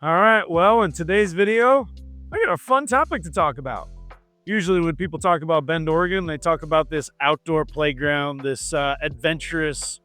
All right, well, in today's video, I got a fun topic to talk about. Usually, when people talk about Bend, Oregon, they talk about this outdoor playground, this adventurous,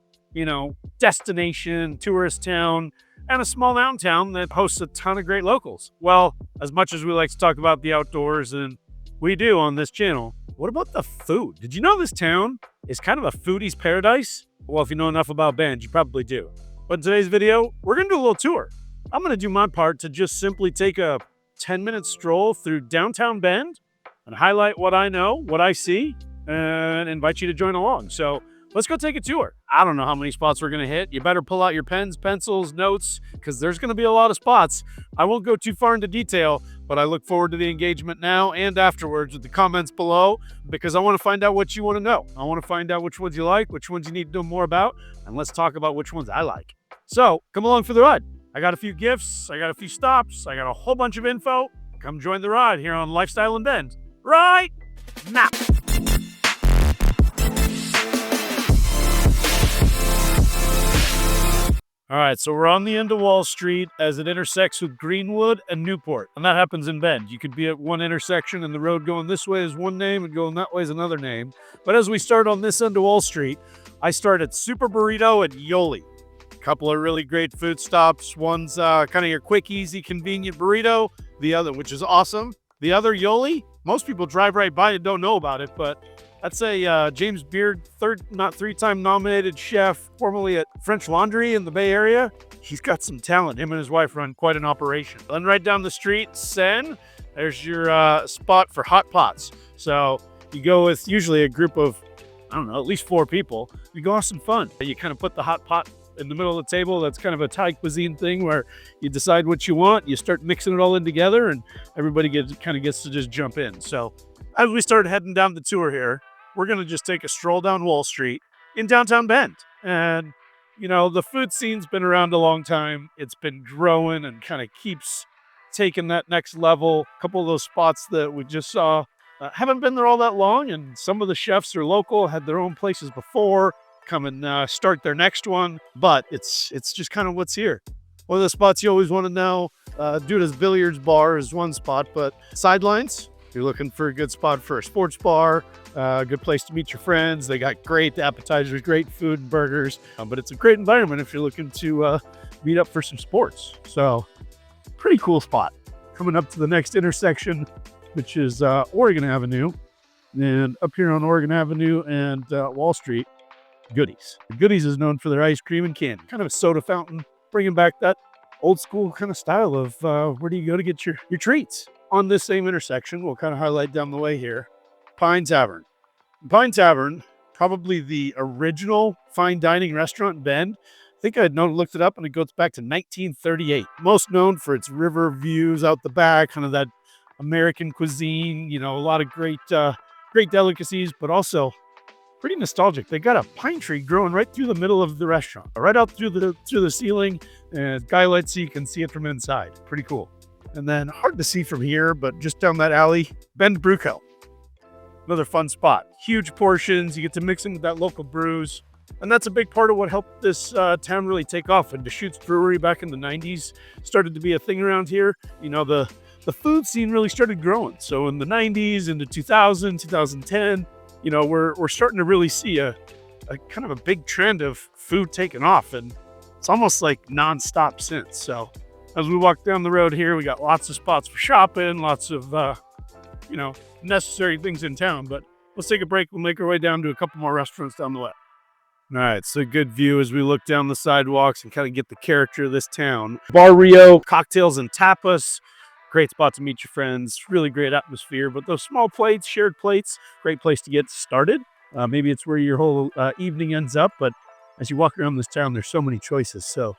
destination, tourist town, and a small mountain town that hosts a ton of great locals. Well, as much as we like to talk about the outdoors, and we do on this channel, what about the food? Did you know this town is kind of a foodie's paradise? Well, if you know enough about Bend, you probably do. But in today's video, we're going to do a little tour. I'm going to do my part to just simply take a 10-minute stroll through downtown Bend and highlight what I know, what I see, and invite you to join along. So let's go take a tour. I don't know how many spots we're going to hit. You better pull out your pens, pencils, notes, because there's going to be a lot of spots. I won't go too far into detail, but I look forward to the engagement now and afterwards with the comments below, because I want to find out what you want to know. I want to find out which ones you like, which ones you need to know more about, and let's talk about which ones I like. So come along for the ride. I got a few gifts, I got a few stops, I got a whole bunch of info. Come join the ride here on Lifestyle in Bend right now. All right, so we're on the end of Wall Street as it intersects with Greenwood and Newport, and that happens in Bend. You could be at one intersection and the road going this way is one name and going that way is another name. But as we start on this end of Wall Street, I start at Super Burrito at Yoli. Couple of really great food stops. One's kind of your quick, easy, convenient burrito. The other, which is awesome. The other, Yoli, most people drive right by and don't know about it, but that's a James Beard, three-time nominated chef, formerly at French Laundry in the Bay Area. He's got some talent. Him and his wife run quite an operation. Then right down the street, Sen, there's your spot for hot pots. So you go with usually a group of, I don't know, at least 4 people. You go have some fun. You kind of put the hot pot in the middle of the table. That's kind of a Thai cuisine thing where you decide what you want, you start mixing it all in together, and everybody gets to just jump in. So as we start heading down the tour here, we're going to just take a stroll down Wall Street in downtown Bend. And, the food scene's been around a long time. It's been growing and kind of keeps taking that next level. A couple of those spots that we just saw haven't been there all that long, and some of the chefs are local, had their own places before, come and start their next one, but it's just kind of what's here. One of the spots you always want to know, Duda's Billiards Bar is one spot, but Sidelines, if you're looking for a good spot for a sports bar, a good place to meet your friends. They got great appetizers, great food and burgers, but it's a great environment if you're looking to meet up for some sports. So pretty cool spot. Coming up to the next intersection, which is Oregon Avenue, and up here on Oregon Avenue and Wall Street, Goodies. Goodies is known for their ice cream and candy, kind of a soda fountain, bringing back that old school kind of style of where do you go to get your treats. On this same intersection, we'll kind of highlight down the way here, Pine Tavern. Pine Tavern, probably the original fine dining restaurant in Bend. I think I looked it up, and it goes back to 1938. Most known for its river views out the back, kind of that American cuisine, a lot of great delicacies, but also pretty nostalgic. They got a pine tree growing right through the middle of the restaurant, right out through the ceiling, and skylight so you can see it from inside. Pretty cool. And then hard to see from here, but just down that alley, Bend Brew Co. Another fun spot. Huge portions. You get to mix in with that local brews. And that's a big part of what helped this town really take off. And Deschutes Brewery back in the 90s started to be a thing around here. The food scene really started growing. So in the 90s, into 2000, 2010, we're starting to really see a kind of a big trend of food taking off, and it's almost like nonstop since. So as we walk down the road here, we got lots of spots for shopping, lots of, necessary things in town, but let's take a break. We'll make our way down to a couple more restaurants down the way. All right, so good view as we look down the sidewalks and kind of get the character of this town. Bar Rio, cocktails and tapas. Great spot to meet your friends, really great atmosphere, but those small plates, shared plates, great place to get started. Maybe it's where your whole evening ends up, but as you walk around this town, there's so many choices. So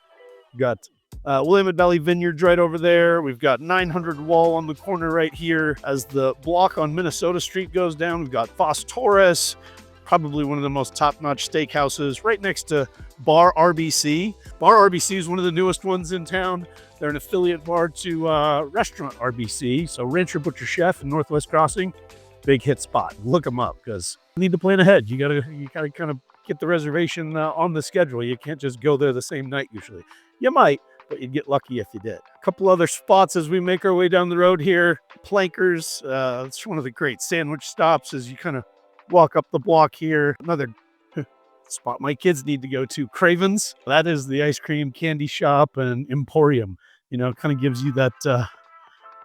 we've got Willamette Valley Vineyards right over there. We've got 900 Wall on the corner right here. As the block on Minnesota Street goes down, we've got Foss Torres, probably one of the most top-notch steakhouses right next to Bar RBC. Bar RBC is one of the newest ones in town. They're an affiliate bar to Restaurant RBC. So Rancher Butcher Chef in Northwest Crossing, big hit spot. Look them up because you need to plan ahead. You gotta kind of get the reservation on the schedule. You can't just go there the same night usually. You might, but you'd get lucky if you did. A couple other spots as we make our way down the road here. Plankers, it's one of the great sandwich stops as you kind of walk up the block here. Another spot my kids need to go to, Craven's. That is the ice cream candy shop and emporium. You know, it kind of gives you that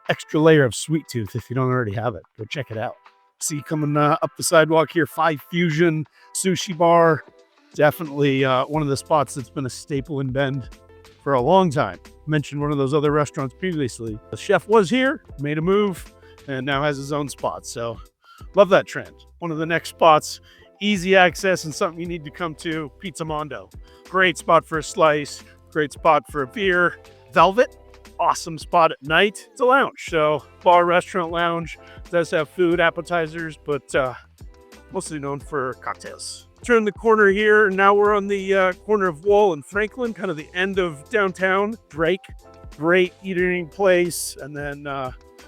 extra layer of sweet tooth if you don't already have it. Go check it out. See coming up the sidewalk here, Five Fusion Sushi Bar. Definitely one of the spots that's been a staple in Bend for a long time. Mentioned one of those other restaurants previously. The chef was here, made a move, and now has his own spot. So love that trend. One of the next spots, easy access and something you need to come to, Pizza Mondo. Great spot for a slice, great spot for a beer. Velvet, awesome spot at night. It's a lounge, so bar, restaurant, lounge. Does have food, appetizers, but mostly known for cocktails. Turn the corner here, and now we're on the corner of Wall and Franklin, kind of the end of downtown. Drake, great eating place. And then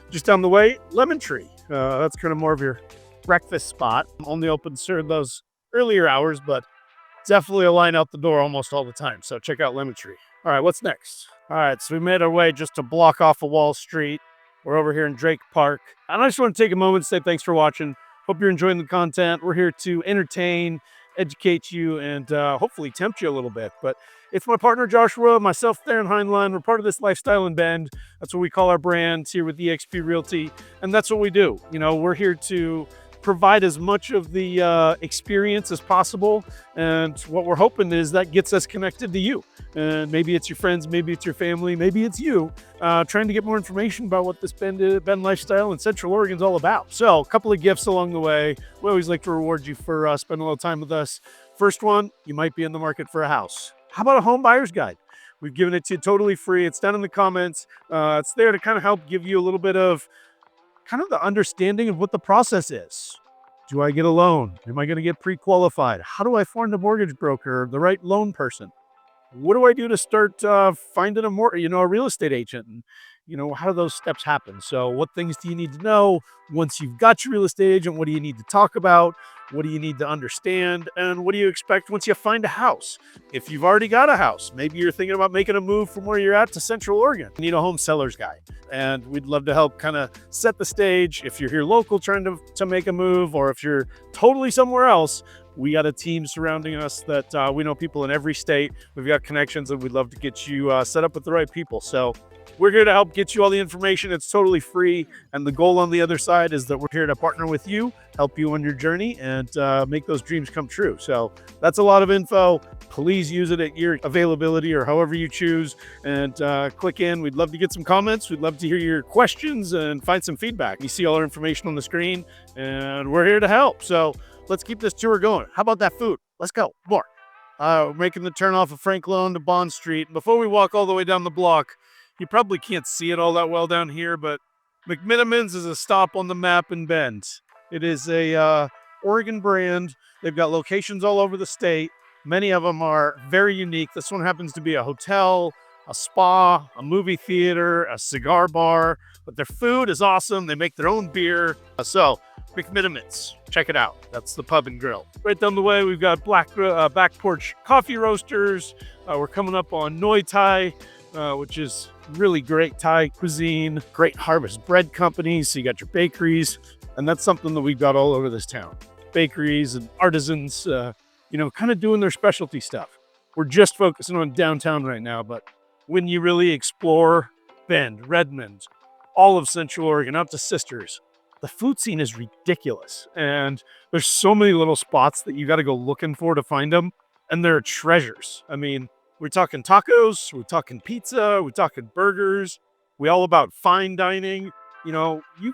just down the way, Lemon Tree. That's kind of more of your breakfast spot. Only open serve those earlier hours, but definitely a line out the door almost all the time. So check out Lemon Tree. All right, what's next? All right, so we made our way just a block off of Wall Street. We're over here in Drake Park. And I just want to take a moment to say thanks for watching. Hope you're enjoying the content. We're here to entertain, educate you, and hopefully tempt you a little bit. But it's my partner Joshua, myself, Theron Heinlein. We're part of this lifestyle in Bend. That's what we call our brand here with eXp Realty. And that's what we do. You know, we're here to provide as much of the experience as possible. And what we're hoping is that gets us connected to you. And maybe it's your friends, maybe it's your family, maybe it's you trying to get more information about what this Bend lifestyle in Central Oregon is all about. So a couple of gifts along the way. We always like to reward you for spending a little time with us. First one, you might be in the market for a house. How about a home buyer's guide? We've given it to you totally free. It's down in the comments. It's there to kind of help give you a little bit of kind of the understanding of what the process is. Do I get a loan? Am I going to get pre-qualified? How do I find a mortgage broker, the right loan person? What do I do to start finding a real estate agent? And, how do those steps happen? So what things do you need to know once you've got your real estate agent? What do you need to talk about? What do you need to understand? And what do you expect once you find a house? If you've already got a house, maybe you're thinking about making a move from where you're at to Central Oregon. You need a home seller's guide. And we'd love to help kind of set the stage. If you're here local trying to make a move, or if you're totally somewhere else, we got a team surrounding us that we know people in every state. We've got connections, and we'd love to get you set up with the right people. So we're here to help get you all the information. It's totally free. And the goal on the other side is that we're here to partner with you, help you on your journey, and make those dreams come true. So that's a lot of info. Please use it at your availability or however you choose, and click in. We'd love to get some comments. We'd love to hear your questions and find some feedback. You see all our information on the screen, and we're here to help. So let's keep this tour going. How about that food? Let's go. More. We're making the turn off of Franklin to Bond Street. Before we walk all the way down the block, you probably can't see it all that well down here, but McMinimans is a stop on the map in Bend. It is a Oregon brand. They've got locations all over the state. Many of them are very unique. This one happens to be a hotel, a spa, a movie theater, a cigar bar, but their food is awesome. They make their own beer. So McMinimans, check it out. That's the pub and grill. Right down the way, we've got Back Porch Coffee Roasters. We're coming up on Noi Thai, which is really great Thai cuisine. Great Harvest Bread Company. So you got your bakeries, and that's something that we've got all over this town. Bakeries and artisans, kind of doing their specialty stuff. We're just focusing on downtown right now, but when you really explore Bend, Redmond, all of Central Oregon, up to Sisters, the food scene is ridiculous. And there's so many little spots that you got to go looking for to find them. And they're treasures. I mean, we're talking tacos, we're talking pizza, we're talking burgers. We all about fine dining. You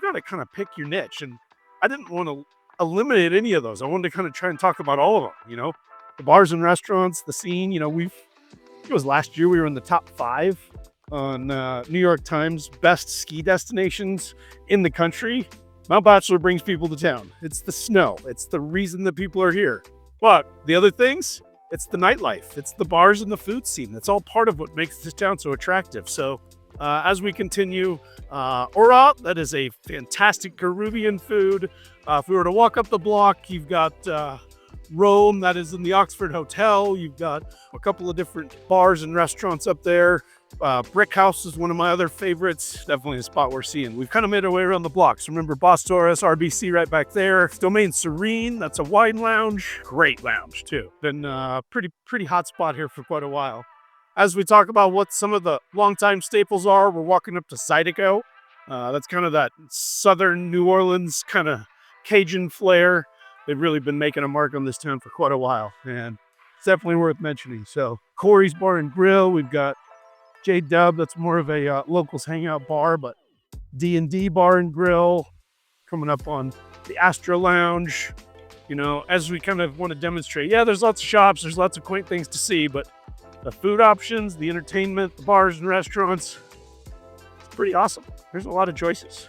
got to kind of pick your niche. And I didn't want to eliminate any of those. I wanted to kind of try and talk about all of them, the bars and restaurants, the scene. It was last year we were in the top 5 on New York Times best ski destinations in the country. Mount Bachelor brings people to town. It's the snow. It's the reason that people are here. But the other things, it's the nightlife. It's the bars and the food scene. That's all part of what makes this town so attractive. So as we continue, Ora, that is a fantastic Peruvian food. If we were to walk up the block, you've got Rome, that is in the Oxford Hotel. You've got a couple of different bars and restaurants up there. Brick House is one of my other favorites. Definitely a spot we're seeing. We've kind of made our way around the block. So remember Boss Taurus, RBC right back there. Domain Serene, that's a wine lounge. Great lounge too. Been pretty hot spot here for quite a while. As we talk about what some of the longtime staples are, we're walking up to Zydeco. That's kind of that southern New Orleans kind of Cajun flair. They've really been making a mark on this town for quite a while, and it's definitely worth mentioning. So Corey's Bar and Grill, we've got J Dub, that's more of a locals hangout bar, but D&D Bar and Grill coming up on the Astro Lounge. You know, as we kind of want to demonstrate, yeah, there's lots of shops, there's lots of quaint things to see, but the food options, the entertainment, the bars and restaurants, it's pretty awesome. There's a lot of choices.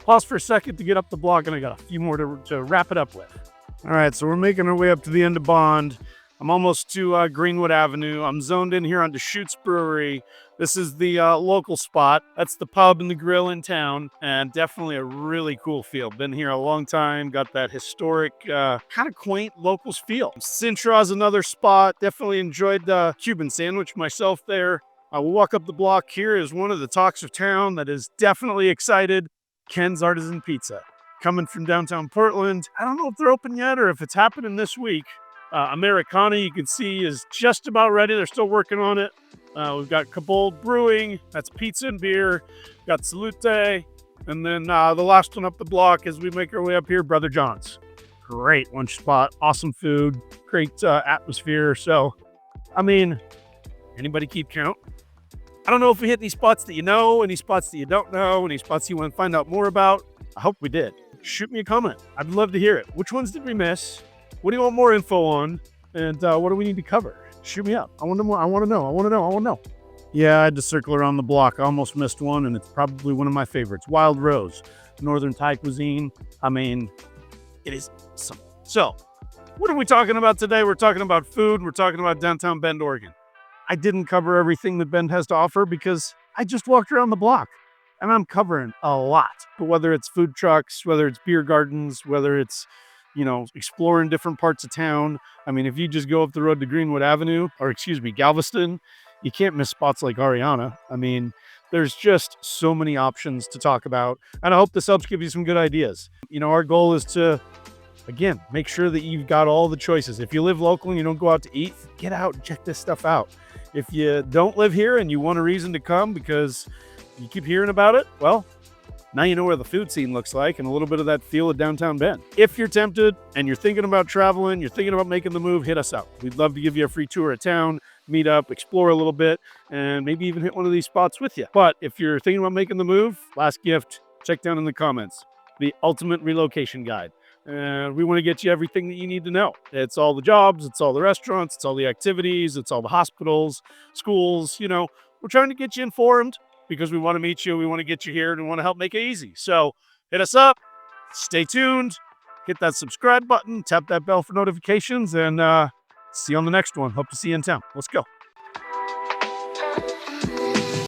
Pause for a second to get up the block, and I got a few more to wrap it up with. All right, so we're making our way up to the end of Bond. I'm almost to Greenwood Avenue. I'm zoned in here on Deschutes Brewery. This is the local spot. That's the pub and the grill in town, and definitely a really cool feel. Been here a long time, got that historic, kind of quaint locals feel. Sintra's another spot. Definitely enjoyed the Cuban sandwich myself there. We'll walk up the block. Here is one of the talks of town that is definitely excited. Ken's Artisan Pizza, coming from downtown Portland. I don't know if they're open yet or if it's happening this week. Americana, you can see, is just about ready. They're still working on it. We've got Cabold Brewing, that's pizza and beer. Got Salute, and then the last one up the block as we make our way up here, Brother John's. Great lunch spot, awesome food, great atmosphere. So, I mean, anybody keep count? I don't know if we hit any spots that you know, any spots that you don't know, any spots you want to find out more about. I hope we did. Shoot me a comment. I'd love to hear it. Which ones did we miss? What do you want more info on? And what do we need to cover? Shoot me up. I want to know. I want to know. Yeah, I had to circle around the block. I almost missed one, and it's probably one of my favorites. Wild Rose, Northern Thai cuisine. I mean, it is awesome. So, what are we talking about today? We're talking about food. We're talking about downtown Bend, Oregon. I didn't cover everything that Bend has to offer because I just walked around the block, and I'm covering a lot. But whether it's food trucks, whether it's beer gardens, whether it's, you know, exploring different parts of town. I mean, if you just go up the road to Greenwood Avenue, or excuse me, Galveston, you can't miss spots like Ariana. I mean, there's just so many options to talk about, and I hope this helps give you some good ideas. You know, our goal is to, again, make sure that you've got all the choices. If you live local and you don't go out to eat, get out and check this stuff out. If you don't live here and you want a reason to come because you keep hearing about it, well, now you know where the food scene looks like and a little bit of that feel of downtown Bend. If you're tempted and you're thinking about traveling, you're thinking about making the move, hit us up. We'd love to give you a free tour of town, meet up, explore a little bit, and maybe even hit one of these spots with you. But if you're thinking about making the move, last gift, check down in the comments, the ultimate relocation guide. And we want to get you everything that you need to know. It's all the jobs, it's all the restaurants, it's all the activities, it's all the hospitals, schools. You know, we're trying to get you informed because we want to meet you, we want to get you here, and we want to help make it easy. So hit us up, stay tuned, hit that subscribe button, tap that bell for notifications, and see you on the next one. Hope to see you in town. Let's go.